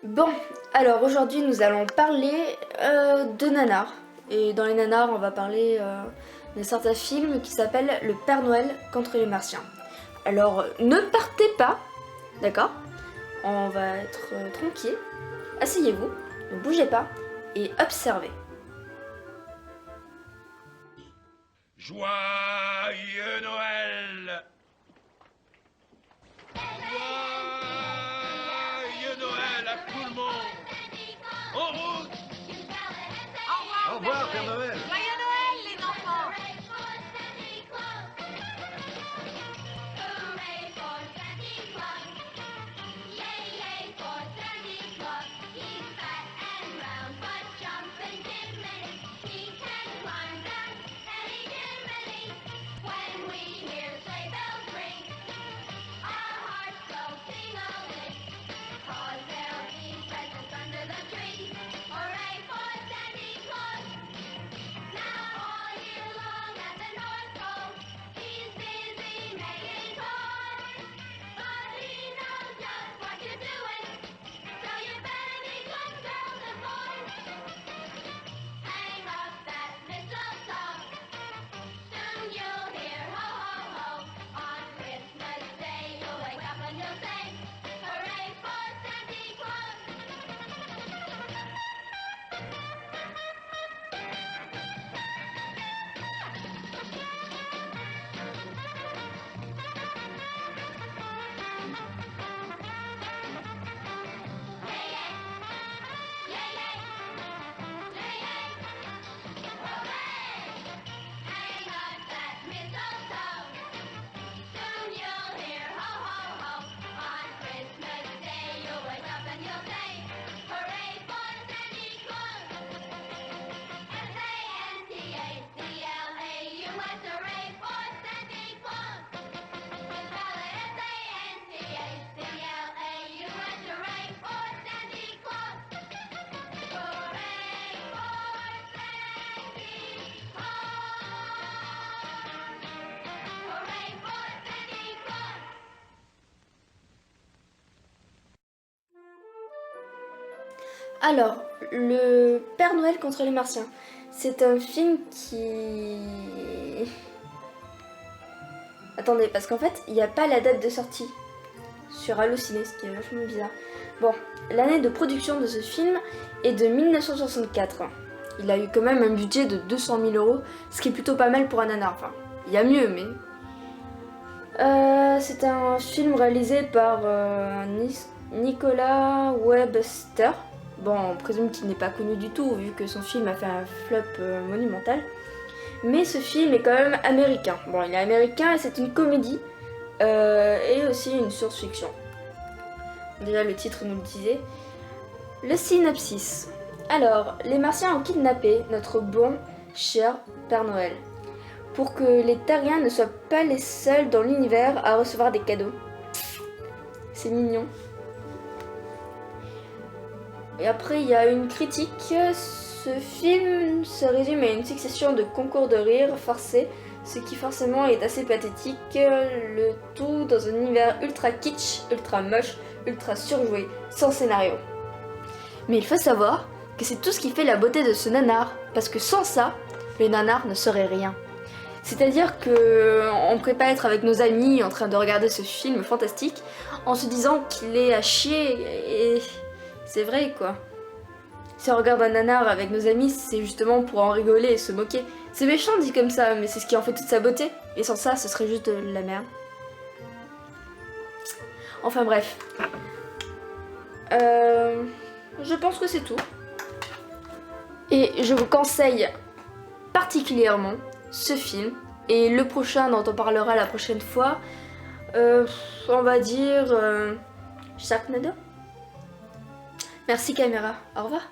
Bon, alors aujourd'hui nous allons parler de nanars. Et dans les nanars, on va parler d'un certain film qui s'appelle Le Père Noël contre les Martiens. Alors ne partez pas, d'accord? On va être tranquille. Asseyez-vous, ne bougez pas et observez. Joyeux Noël! Joyeux Noël à tout le monde! En route! Au revoir, Père Noël. Joyeux Noël, les enfants! Alors, Le Père Noël contre les Martiens. C'est un film qui... Attendez, parce qu'en fait, il n'y a pas la date de sortie sur Allociné, ce qui est vachement bizarre. Bon, l'année de production de ce film est de 1964. Il a eu quand même un budget de 200 000 €, ce qui est plutôt pas mal pour un nanar. Enfin, il y a mieux, mais... c'est un film réalisé par Nicolas Webster. Bon, on présume qu'il n'est pas connu du tout, vu que son film a fait un flop monumental. Mais ce film est quand même américain. Bon, il est américain et c'est une comédie et aussi une science-fiction. Déjà, le titre nous le disait. Le synopsis. Alors, les Martiens ont kidnappé notre bon, cher Père Noël pour que les Terriens ne soient pas les seuls dans l'univers à recevoir des cadeaux. C'est mignon. Et après, il y a une critique. Ce film se résume à une succession de concours de rire forcés, ce qui forcément est assez pathétique. Le tout dans un univers ultra kitsch, ultra moche, ultra surjoué, sans scénario. Mais il faut savoir que c'est tout ce qui fait la beauté de ce nanar, parce que sans ça, le nanar ne serait rien. C'est-à-dire que on pourrait pas être avec nos amis en train de regarder ce film fantastique en se disant qu'il est à chier et c'est vrai quoi. Si on regarde un nanar avec nos amis, c'est justement pour en rigoler et se moquer. C'est méchant dit comme ça, mais c'est ce qui en fait toute sa beauté. Et sans ça, ce serait juste de la merde. Enfin bref. Je pense que c'est tout. Et je vous conseille particulièrement ce film et le prochain dont on parlera la prochaine fois, on va dire Sharknado. Merci caméra, au revoir.